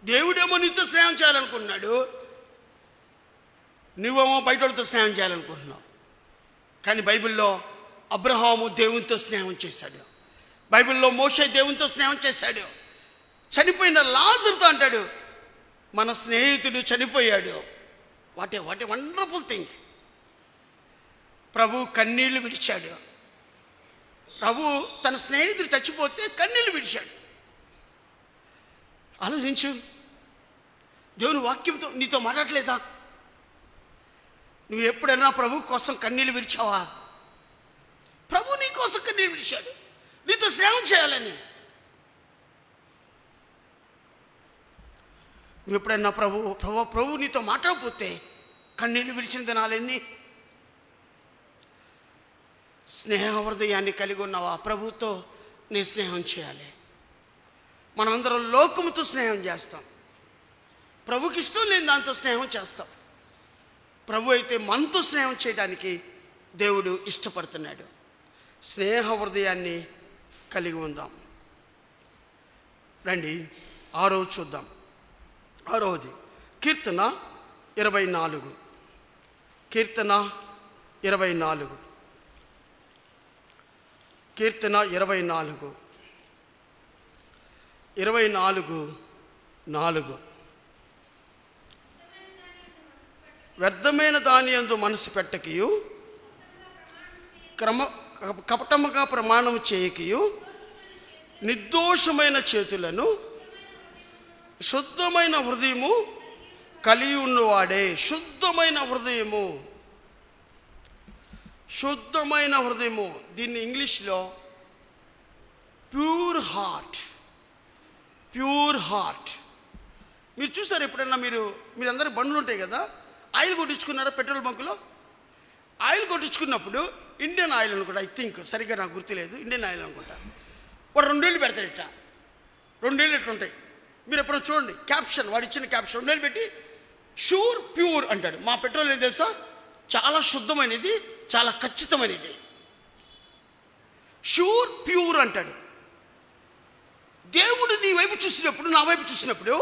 దేవుడేమో నీతో స్నేహం చేయాలనుకుంటున్నాడు, నువ్వేమో బయట వాళ్ళతో స్నేహం చేయాలనుకుంటున్నావు. కానీ బైబిల్లో అబ్రహాము దేవునితో స్నేహం చేశాడు, బైబిల్లో మోషే దేవునితో స్నేహం చేశాడు. చనిపోయిన లాజరుతో అంటాడు, మన స్నేహితుడు చనిపోయాడు. What a wonderful thing. ప్రభు కన్నీళ్లు విడిచాడు. ప్రభు తన స్నేహితుడు చచ్చిపోతే కన్నీళ్లు విడిచాడు. ఆలోచించు. దేవుని వాక్యంతో నీతో మాట్లాడలేదా? నువ్వు ఎప్పుడైనా ప్రభు కోసం కన్నీళ్ళు విడిచావా? ప్రభు నీ కోసం కన్నీళ్ళు విడిచాడు, నీతో సేవ చేయాలని. నువ్వు ఎప్పుడైనా ప్రభు నీతో మాట్లాడకపోతే కన్నీళ్ళు విడిచిన దినాలన్నీ? స్నేహ హృదయాన్ని కలిగి ఉన్నావా? ప్రభుతో నీ స్నేహం చేయాలి. మనమందరం లోకముతో స్నేహం చేస్తాం, ప్రభుకి ఇష్టం లేని దాంతో స్నేహం చేస్తాం. ప్రభు అయితే మనతో స్నేహం చేయడానికి దేవుడు ఇష్టపడుతున్నాడు. స్నేహ హృదయాన్ని కలిగి ఉందాం. రండి 6వ చూద్దాం. 6వది కీర్తన 24. కీర్తన 24. కీర్తన 24 4. వ్యర్థమైన దాని యందు మనసు పెట్టకయు, కపటముగా ప్రమాణం చేయకయు, నిర్దోషమైన చేతులను శుద్ధమైన హృదయము కలిగి ఉన్నవాడే. శుద్ధమైన హృదయము, శుద్ధమైన హృదయము. దీన్ని ఇంగ్లీష్లో ప్యూర్ హార్ట్, ప్యూర్ హార్ట్. మీరు చూసారు ఎప్పుడన్నా? మీరందరూ బండ్లు ఉంటాయి కదా, ఆయిల్ కొట్టించుకున్నారా పెట్రోల్ బంకులో? ఆయిల్ కొట్టించుకున్నప్పుడు ఇండియన్ ఆయిల్ అనుకుంటా, ఐ థింక్, సరిగ్గా నాకు గుర్తులేదు, ఇండియన్ ఆయిల్ అనుకుంటా. వాడు 2 ఏళ్ళు పెడతాడు ఇట్ట, 2 ఏళ్ళు ఇట్లా ఉంటాయి. మీరు ఎప్పుడో చూడండి క్యాప్షన్, వాడు ఇచ్చిన క్యాప్షన్ 2 ఏళ్ళు పెట్టి షూర్ ప్యూర్ అంటాడు. మా పెట్రోల్ ఏం తెలుసా? చాలా శుద్ధమైనది, చాలా ఖచ్చితమైనది. షూర్ ప్యూర్ అంటాడు. దేవుడు నీ వైపు చూసినప్పుడు, నా వైపు చూసినప్పుడు,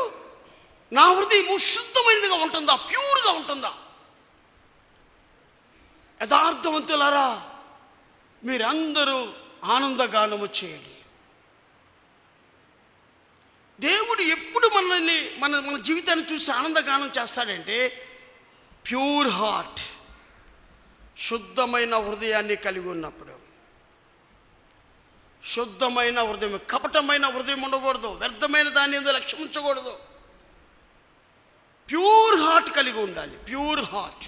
నా హృదయము శుద్ధమైనదిగా ఉంటుందా, ప్యూర్గా ఉంటుందా? యథార్థవంతులారా, మీరందరూ ఆనందగానము చేయండి. దేవుడు ఎప్పుడు మనల్ని మన జీవితాన్ని చూసి ఆనందగానం చేస్తాడంటే ప్యూర్ హార్ట్, శుద్ధమైన హృదయాన్ని కలిగి ఉన్నప్పుడు. శుద్ధమైన హృదయం, కపటమైన హృదయం ఉండకూడదు, వ్యర్థమైన దాని యందు లక్ష్యం ఉంచకూడదు. ప్యూర్ హార్ట్ కలిగి ఉండాలి, ప్యూర్ హార్ట్.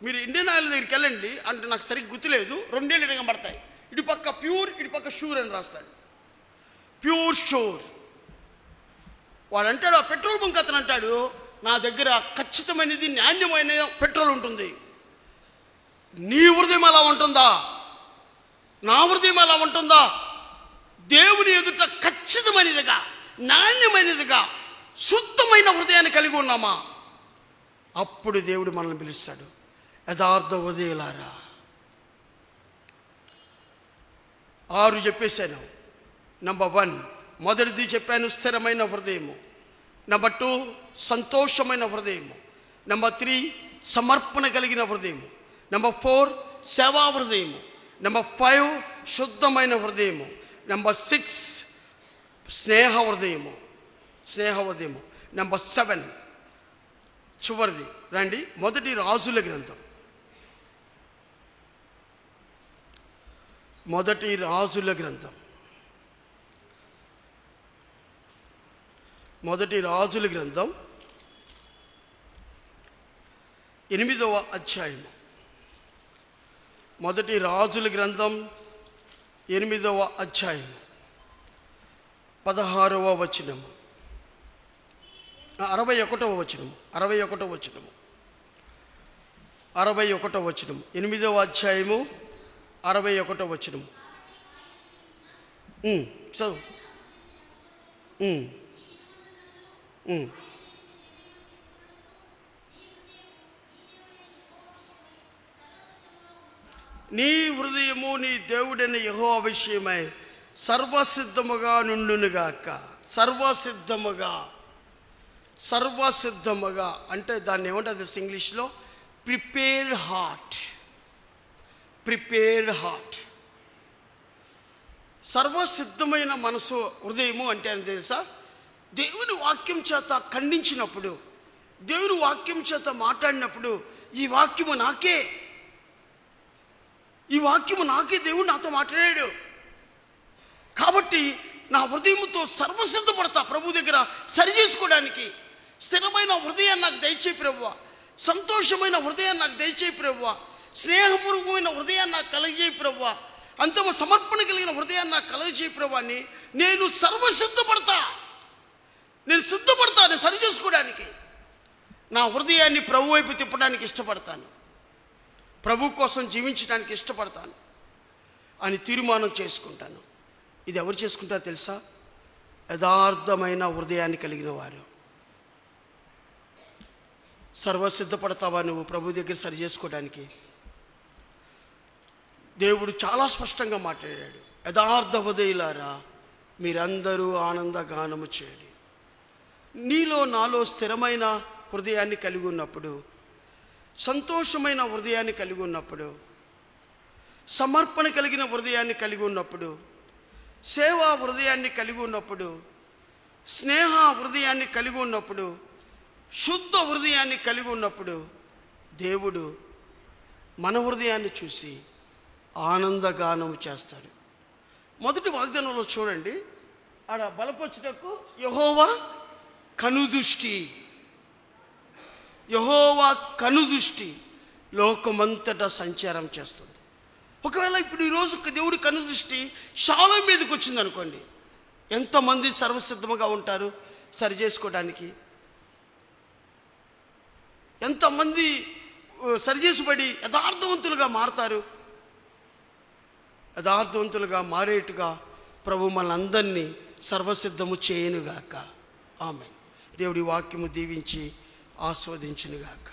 మీరు ఇండియన్ ఆయిల్ దగ్గరికి వెళ్ళండి, అంటే నాకు సరిగ్గా గుర్తులేదు, 2 ఏళ్ళు కనబడతాయి. ఇటు పక్క ప్యూర్, ఇటు పక్క షూర్ అని రాస్తాడు. Pure sure. వాడు అంటాడు, ఆ పెట్రోల్ బంక్ అతను అంటాడు, నా దగ్గర ఖచ్చితమైనది, నాణ్యమైన పెట్రోల్ ఉంటుంది. నీ హృదయం అలా ఉంటుందా? నా హృదయం అలా ఉంటుందా? దేవుని ఎదుట ఖచ్చితమైనదిగా, నాణ్యమైనదిగా, శుద్ధమైన హృదయాన్ని కలిగి ఉన్నామా? అప్పుడు దేవుడు మనల్ని పిలుస్తాడు, యథార్థ హృదయులారా. 6 చెప్పేశాను. నంబర్ 1 మొదటిది చెప్పాను, స్థిరమైన హృదయము. నంబర్ 2 సంతోషమైన హృదయము. నంబర్ 3 సమర్పణ కలిగిన హృదయము. నంబర్ 4 సేవా హృదయము. నంబర్ 5 శుద్ధమైన హృదయము. నంబర్ 6 స్నేహ హృదయము, స్నేహ హృదయము. నంబర్ 7 చివరిది రండి, మొదటి రాజుల గ్రంథం. మొదటి రాజుల గ్రంథం, మొదటి రాజుల గ్రంథం 8వ అధ్యాయము. మొదటి రాజుల గ్రంథం 8వ అధ్యాయం 16వ వచనము, 61వ వచనము, 61వ వచనము, 61వ వచనము. 8వ అధ్యాయము 61వ వచనము. చదువు. నీ హృదయము నీ దేవుడైన యెహోవా విషయమై సర్వసిద్ధముగా నుండునుగాక. సర్వసిద్ధముగా, సర్వసిద్ధముగా అంటే దాన్ని ఏమంటుంది ఇంగ్లీష్లో? Prepared heart, prepared heart. సర్వసిద్ధమైన మనసు, హృదయము అంటే అని తెలుసా? దేవుని వాక్యం చేత ఖండించినప్పుడు, దేవుని వాక్యం చేత మాట్లాడినప్పుడు, ఈ వాక్యము నాకే, ఈ వాక్యము నాకే దేవుడు నాతో మాట్లాడాడు కాబట్టి నా హృదయముతో సర్వసిద్ధపడతా ప్రభు దగ్గర సరి చేసుకోవడానికి. స్థిరమైన హృదయాన్ని నాకు దయచేయి ప్రభువా, సంతోషమైన హృదయాన్ని నాకు దయచేయి ప్రభువా, స్నేహపూర్వకమైన హృదయాన్ని నాకు కలగజేయి ప్రభువా, అంతమ సమర్పణ కలిగిన హృదయాన్ని నాకు కలగజేయి ప్రభువా అని నేను సర్వసిద్ధపడతా. నేను సిద్ధపడతా, నేను సరి చేసుకోవడానికి. నా హృదయాన్ని ప్రభు వైపు తిప్పడానికి ఇష్టపడతాను, ప్రభు కోసం జీవించడానికి ఇష్టపడతాను అని తీర్మానం చేసుకుంటాను. ఇది ఎవరు చేసుకుంటారో తెలుసా? యథార్థమైన హృదయాన్ని కలిగిన వారు. సర్వసిద్ధపడతావా నువ్వు ప్రభు దగ్గర సరి చేసుకోవడానికి? దేవుడు చాలా స్పష్టంగా మాట్లాడాడు, యథార్థ హృదయులారా మీరందరూ ఆనందగానము చేయండి. నీలో నాలో స్థిరమైన హృదయాన్ని కలిగి ఉన్నప్పుడు, సంతోషమైన హృదయాన్ని కలిగి ఉన్నప్పుడు, సమర్పణ కలిగిన హృదయాన్ని కలిగి ఉన్నప్పుడు, సేవా హృదయాన్ని కలిగి ఉన్నప్పుడు, స్నేహ హృదయాన్ని కలిగి ఉన్నప్పుడు, శుద్ధ హృదయాన్ని కలిగి ఉన్నప్పుడు దేవుడు మన హృదయాన్ని చూసి ఆనందగానం చేస్తాడు. మొదటి వాగ్దానంలో చూడండి, ఆడ బలపరచుటకు యెహోవా కనుదృష్టి, యెహోవా కనుదృష్టి లోకమంతటా సంచారం చేస్తుంది. ఒకవేళ ఇప్పుడు ఈరోజు దేవుడి కనుదృష్టి షాలోము మీదకి వచ్చింది అనుకోండి, ఎంతమంది సర్వసిద్ధంగా ఉంటారు సరి చేసుకోవడానికి? ఎంతమంది సరిచేసిబడి యథార్థవంతులుగా మారతారు? యథార్థవంతులుగా మారేట్టుగా ప్రభు మనందరినీ సర్వసిద్ధము చేయనుగాక. ఆమేన్. దేవుడి వాక్యము దీవించి ఆస్వాదించునుగాక.